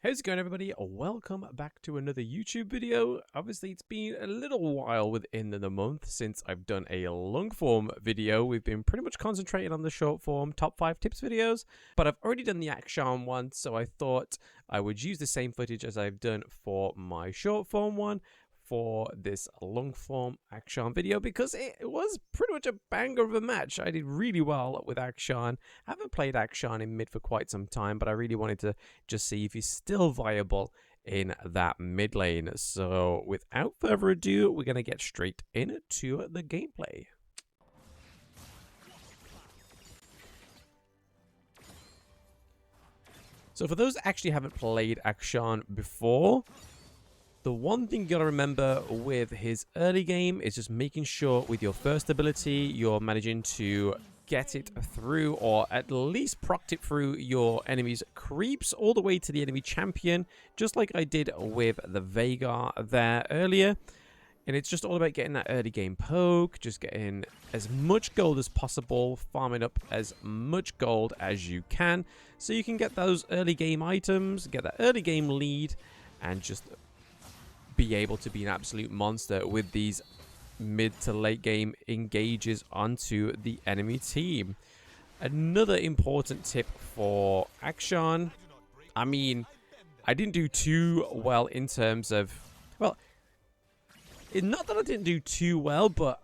How's it going, everybody? Welcome back to another YouTube video. Obviously, it's been a little while within the month since I've done a long form video. We've been pretty much concentrating on the short form top 5 tips videos, but I've already done the Akshan one, so I thought I would use the same footage as I've done for my short form one for this long form Akshan video, because it was pretty much a banger of a match. I did really well with Akshan. I haven't played Akshan in mid for quite some time, but I really wanted to just see if he's still viable in that mid lane. So without further ado, we're going to get straight into the gameplay. So for those that actually haven't played Akshan before, the one thing you gotta remember with his early game is just making sure with your first ability you're managing to get it through, or at least proc it through your enemy's creeps all the way to the enemy champion, just like I did with the Veigar there earlier. And it's just all about getting that early game poke, just getting as much gold as possible, farming up as much gold as you can, so you can get those early game items, get that early game lead, and just be able to be an absolute monster with these mid to late game engages onto the enemy team. Another important tip for Akshan, I mean, I didn't do too well in terms of, well, not that I didn't do too well, but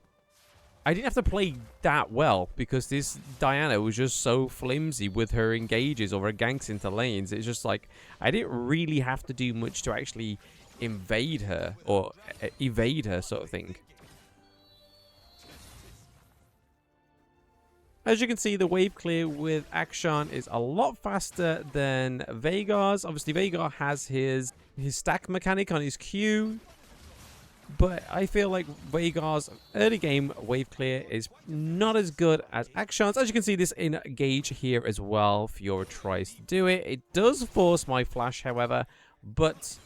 I didn't have to play that well because this Diana was just so flimsy with her engages or her ganks into lanes. It's just like I didn't really have to do much to actually invade her or evade her, sort of thing. As you can see, the wave clear with Akshan is a lot faster than Veigar's. Obviously, Veigar has his stack mechanic on his Q, but I feel like Veigar's early game wave clear is not as good as Akshan's. As you can see, this engage here as well, Fiora tries to do it. It does force my flash, however, but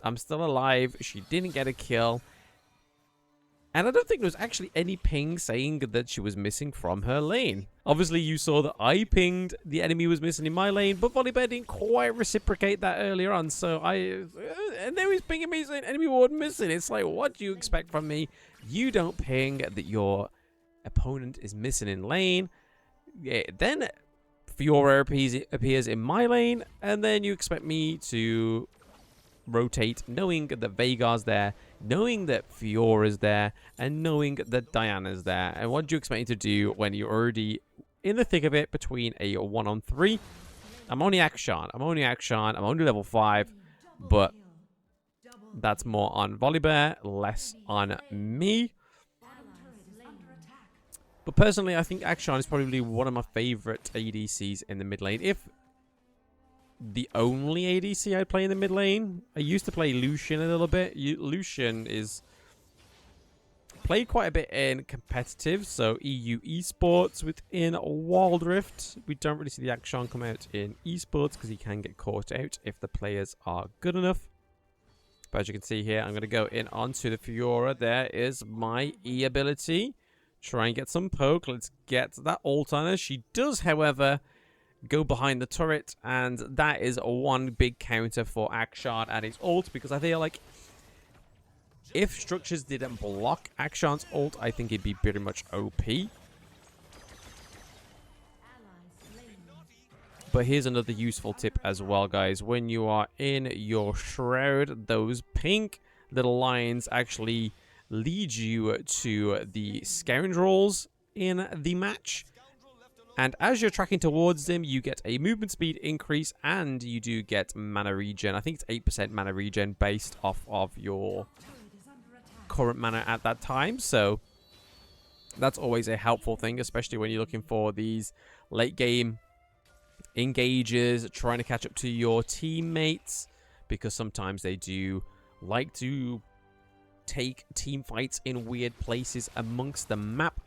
I'm still alive. She didn't get a kill. And I don't think there was actually any ping saying that she was missing from her lane. Obviously, you saw that I pinged the enemy was missing in my lane, but Volibear didn't quite reciprocate that earlier on. So and now he's pinging me saying enemy ward missing. It's like, what do you expect from me? You don't ping that your opponent is missing in lane. Yeah, then Fiora appears in my lane, and then you expect me to rotate, knowing that Veigar's there, knowing that Fiora's there, and knowing that Diana's there. And what do you expect me to do when you're already in the thick of it between a 1-on-3? I'm only Akshan. I'm only level 5, but that's more on Volibear, less on me. But personally, I think Akshan is probably one of my favorite ADCs in the mid lane. If the only ADC I play in the mid lane. I used to play Lucian a little bit. Lucian is played quite a bit in competitive, so EU esports within Wildrift. We don't really see the Akshan come out in esports because he can get caught out if the players are good enough. But as you can see here, I'm going to go in onto the Fiora. There is my E ability. Try and get some poke. Let's get that ult on her. She does, however, go behind the turret, and that is one big counter for Akshan and his ult, because I feel like if structures didn't block Akshan's ult, I think it'd be pretty much OP. But here's another useful tip as well, guys. When you are in your shroud, those pink little lines actually lead you to the scoundrels in the match. And as you're tracking towards them, you get a movement speed increase, and you do get mana regen. I think it's 8% mana regen based off of your current mana at that time. So that's always a helpful thing, especially when you're looking for these late game engages, trying to catch up to your teammates, because sometimes they do like to take team fights in weird places amongst the map.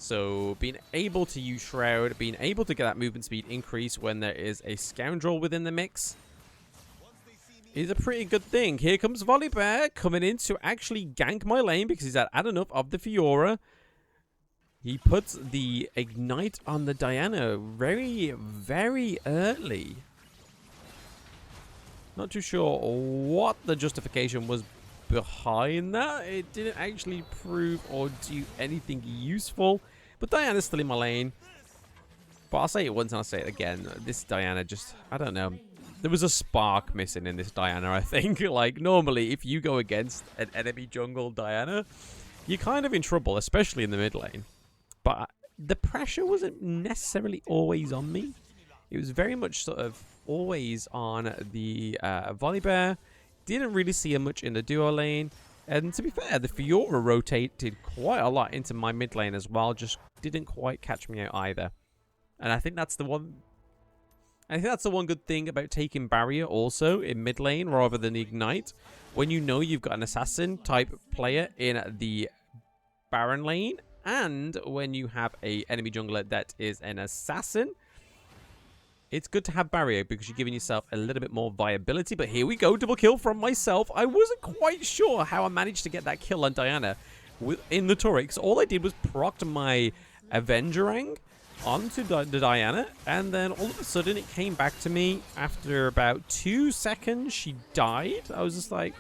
So being able to use Shroud, being able to get that movement speed increase when there is a scoundrel within the mix is a pretty good thing. Here comes Volibear coming in to actually gank my lane because he's had enough of the Fiora. He puts the Ignite on the Diana very, very early. Not too sure what the justification was behind that. It didn't actually prove or do anything useful. But Diana's still in my lane. But I'll say it once and I'll say it again. This Diana just, I don't know. There was a spark missing in this Diana, I think. Like, normally, if you go against an enemy jungle Diana, you're kind of in trouble, especially in the mid lane. But the pressure wasn't necessarily always on me. It was very much sort of always on the Volibear. Didn't really see her much in the duo lane. And to be fair, the Fiora rotated quite a lot into my mid lane as well. Just didn't quite catch me out either. And I think that's the one... I think that's the one good thing about taking Barrier also in mid lane rather than Ignite. When you know you've got an assassin type player in the Baron lane, and when you have a enemy jungler that is an assassin, it's good to have Barrier because you're giving yourself a little bit more viability. But here we go, double kill from myself. I wasn't quite sure how I managed to get that kill on Diana in the turret, because all I did was proc my Avengerang onto the Diana, and then all of a sudden it came back to me after about 2 seconds. She died. I was just like,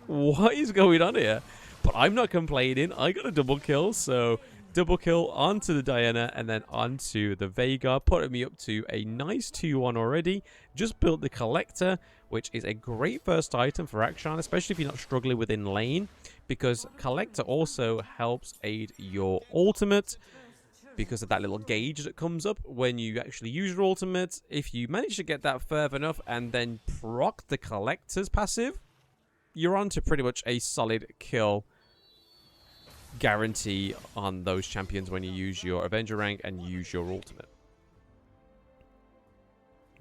what is going on here? But I'm not complaining. I got a double kill, so double kill onto the Diana and then onto the Veigar, putting me up to a nice 2-1 already. Just built the Collector, which is a great first item for Akshan, especially if you're not struggling within lane, because Collector also helps aid your ultimate because of that little gauge that comes up when you actually use your ultimate. If you manage to get that further enough and then proc the Collector's passive, you're on to pretty much a solid kill guarantee on those champions when you use your Avenger rank and use your ultimate.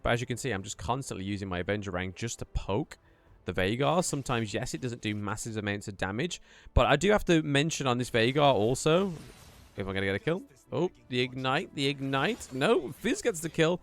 But as you can see, I'm just constantly using my Avenger rank just to poke the Veigar. Sometimes, yes, it doesn't do massive amounts of damage, but I do have to mention on this Veigar also, if I'm going to get a kill. Oh, the Ignite. No, Fizz gets the kill.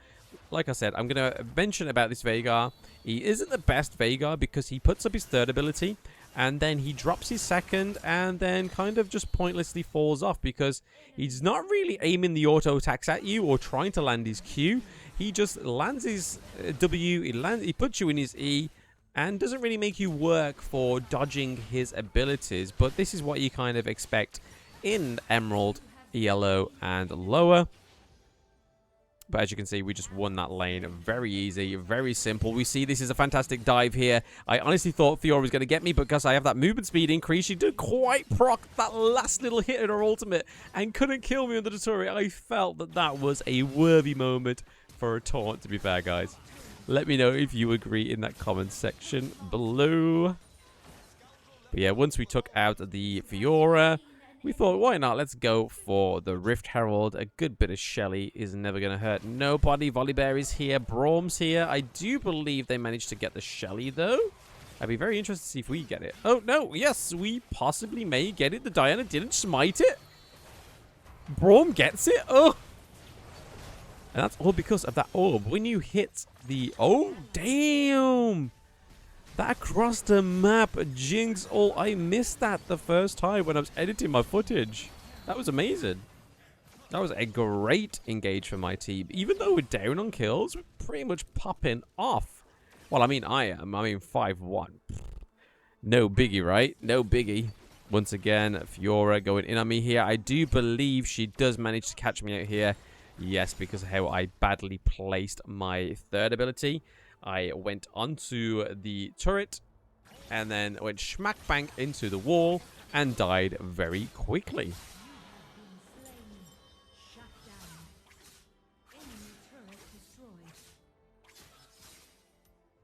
Like I said, I'm going to mention about this Veigar. He isn't the best Veigar because he puts up his third ability and then he drops his second and then kind of just pointlessly falls off because he's not really aiming the auto attacks at you or trying to land his Q. He just lands his W, he puts you in his E, and doesn't really make you work for dodging his abilities. But this is what you kind of expect in Emerald, Yellow, and lower. But as you can see, we just won that lane. Very easy, very simple. We see this is a fantastic dive here. I honestly thought Fiora was going to get me because I have that movement speed increase. She did quite proc that last little hit in her ultimate and couldn't kill me under the turret. I felt that that was a worthy moment for a taunt, to be fair, guys. Let me know if you agree in that comment section below. But yeah, once we took out the Fiora, we thought, why not? Let's go for the Rift Herald. A good bit of Shelly is never going to hurt nobody. Volibear is here. Braum's here. I do believe they managed to get the Shelly, though. I'd be very interested to see if we get it. Oh, no. Yes, we possibly may get it. The Diana didn't smite it. Braum gets it. Oh. And that's all because of that orb. When you hit the... Oh, damn. That crossed the map. Jinx. Oh, I missed that the first time when I was editing my footage. That was amazing. That was a great engage for my team. Even though we're down on kills, we're pretty much popping off. Well, I mean, I am. I mean, 5-1. No biggie, right? No biggie. Once again, Fiora going in on me here. I do believe she does manage to catch me out here. Yes, because of how I badly placed my third ability. I went onto the turret and then went smack bang into the wall and died very quickly.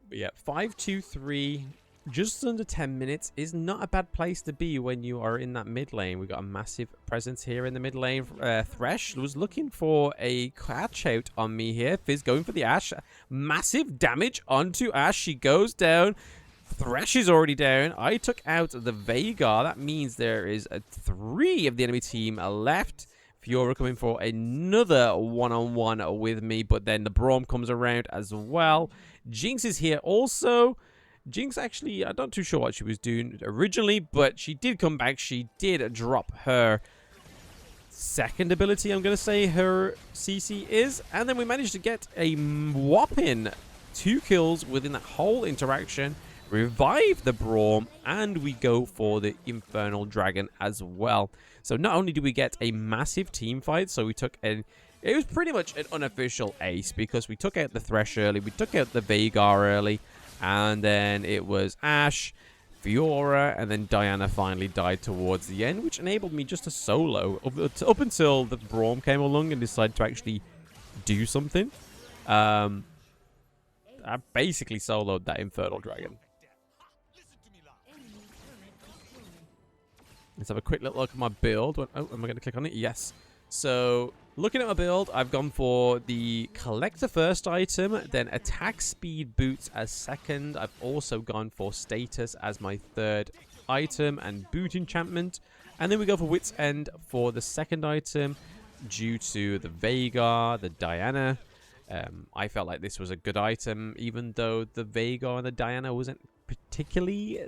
But yeah, 5-2-3, just under 10 minutes is not a bad place to be when you are in that mid lane. We got a massive presence here in the mid lane. Thresh was looking for a catch out on me here. Fizz going for the Ashe. Massive damage onto Ashe. She goes down. Thresh is already down. I took out the Veigar. That means there is 3 of the enemy team left. Fiora coming for another one-on-one with me, but then the Braum comes around as well. Jinx is here also. Jinx actually, I'm not too sure what she was doing originally, but she did come back. She did drop her second ability, I'm going to say her CC is. And then we managed to get a whopping 2 kills within that whole interaction, revive the Braum, and we go for the Infernal Dragon as well. So not only do we get a massive team fight, so we took it was pretty much an unofficial ace because we took out the Thresh early, we took out the Veigar early, and then it was Ashe, Fiora, and then Diana finally died towards the end, which enabled me just to solo up until the Braum came along and decided to actually do something. I basically soloed that Infernal Dragon. Let's have a quick little look at my build. Oh, am I going to click on it? Yes. So, looking at my build, I've gone for the Collector first item, then Attack Speed Boots as second. I've also gone for Status as my third item and Boot Enchantment. And then we go for Wit's End for the second item due to the Veigar, the Diana. I felt like this was a good item, even though the Veigar and the Diana wasn't particularly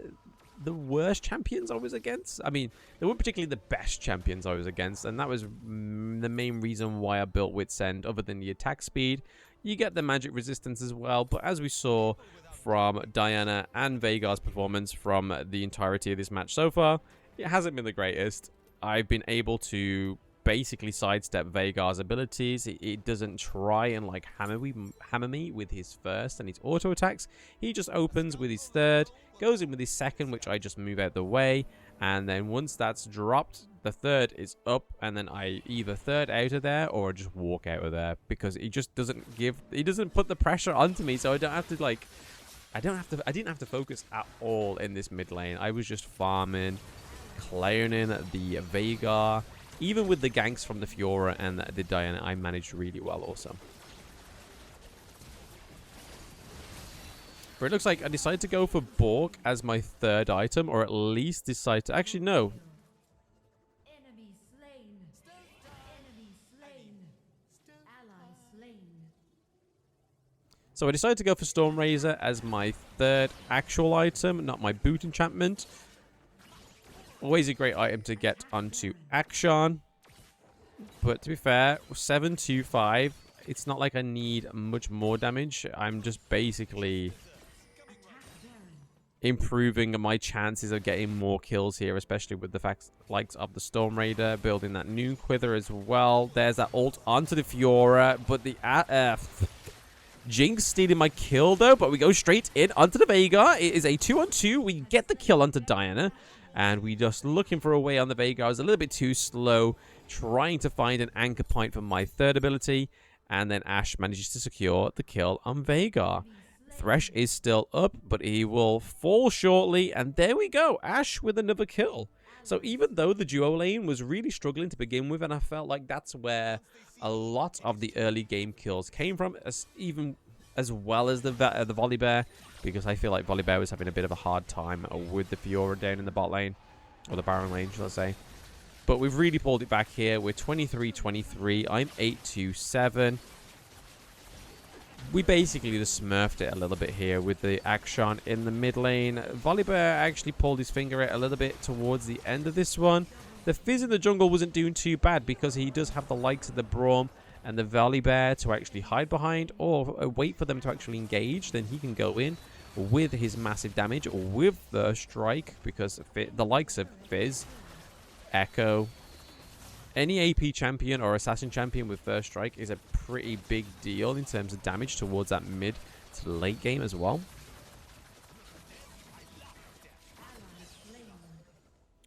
the worst champions I was against. I mean, they weren't particularly the best champions I was against, and that was the main reason why I built Wit's End. Other than the attack speed, you get the magic resistance as well. But as we saw from Diana and Veigar's performance from the entirety of this match so far, it hasn't been the greatest. I've been able to basically sidestep Veigar's abilities. It doesn't try and like hammer me with his first and his auto attacks. He just opens with his third, goes in with his second, which I just move out the way, and then once that's dropped, the third is up, and then I either third out of there or just walk out of there because he just doesn't put the pressure onto me, so I don't have to like I didn't have to focus at all in this mid lane. I was just farming, clowning the Veigar. Even with the ganks from the Fiora and the Diana, I managed really well also. But it looks like I decided to go for Bork as my third item, or at least decide to... Actually, no. Enemy slain. Enemy slain. Ally slain. So I decided to go for Storm Razor as my third actual item, not my boot enchantment. Always a great item to get onto Akshan. But to be fair, 725, it's not like I need much more damage. I'm just basically improving my chances of getting more kills here, especially with the likes of the Storm Raider, building that Noon Quither as well. There's that ult onto the Fiora, but the Jinx stealing my kill though, but we go straight in onto the Veigar. It is a 2-on-2. We get the kill onto Diana. And we just looking for a way on the Veigar. I was a little bit too slow, trying to find an anchor point for my third ability. And then Ashe manages to secure the kill on Veigar. Thresh is still up, but he will fall shortly. And there we go. Ashe with another kill. So even though the duo lane was really struggling to begin with, and I felt like that's where a lot of the early game kills came from, as well as the Volibear, because I feel like Volibear was having a bit of a hard time with the Fiora down in the bot lane, or the Baron lane, shall I say. But we've really pulled it back here. We're 23-23. I'm 8-7. We basically just smurfed it a little bit here with the Akshan in the mid lane. Volibear actually pulled his finger out a little bit towards the end of this one. The Fizz in the jungle wasn't doing too bad because he does have the likes of the Braum and the Volibear to actually hide behind, or wait for them to actually engage. Then he can go in with his massive damage with the strike, because the likes of Fizz, Echo, any AP champion or assassin champion with first strike is a pretty big deal in terms of damage towards that mid to late game as well.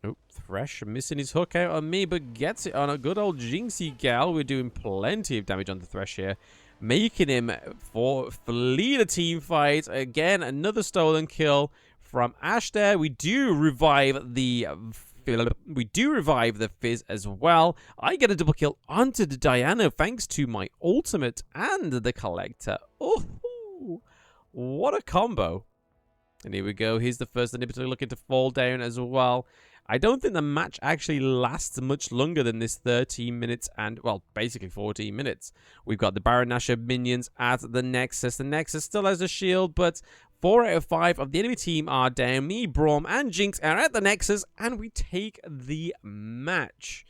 Oh, Thresh missing his hook out on me, but gets it on a good old Jinxie gal. We're doing plenty of damage on the Thresh here, making him flee the team fight. Again, another stolen kill from Ashe there. We do revive the Fizz as well. I get a double kill onto the Diana thanks to my ultimate and the Collector. Oh, what a combo. And here we go. Here's the first inhibitor looking to fall down as well. I don't think the match actually lasts much longer than this 13 minutes and, well, basically 14 minutes. We've got the Baron Nashor minions at the Nexus. The Nexus still has a shield, but 4 out of 5 of the enemy team are down. Me, Braum, and Jinx are at the Nexus, and we take the match.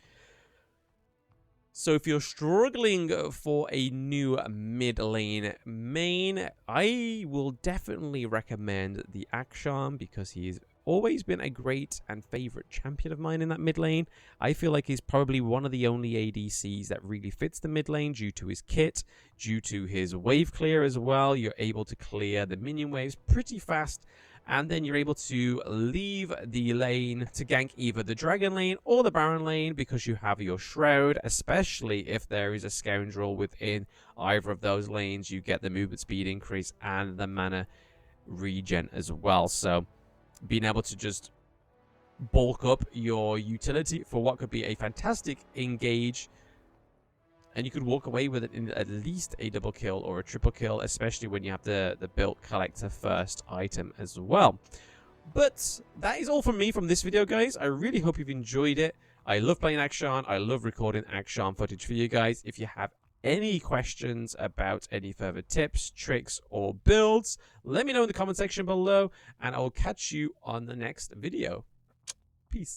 So if you're struggling for a new mid lane main, I will definitely recommend the Akshan because he's always been a great and favorite champion of mine in that mid lane. I feel like he's probably one of the only ADCs that really fits the mid lane due to his kit, due to his wave clear as well. You're able to clear the minion waves pretty fast, and then you're able to leave the lane to gank either the dragon lane or the baron lane because you have your shroud, especially if there is a scoundrel within either of those lanes. You get the movement speed increase and the mana regen as well. So being able to just bulk up your utility for what could be a fantastic engage, and you could walk away with it in at least a double kill or a triple kill, especially when you have the built collector first item as well. But that is all from me from this video, guys. I really hope you've enjoyed it. I love playing Akshan. I love recording Akshan footage for you guys. If you have any questions about any further tips, tricks, or builds, let me know in the comment section below, and I'll catch you on the next video. Peace.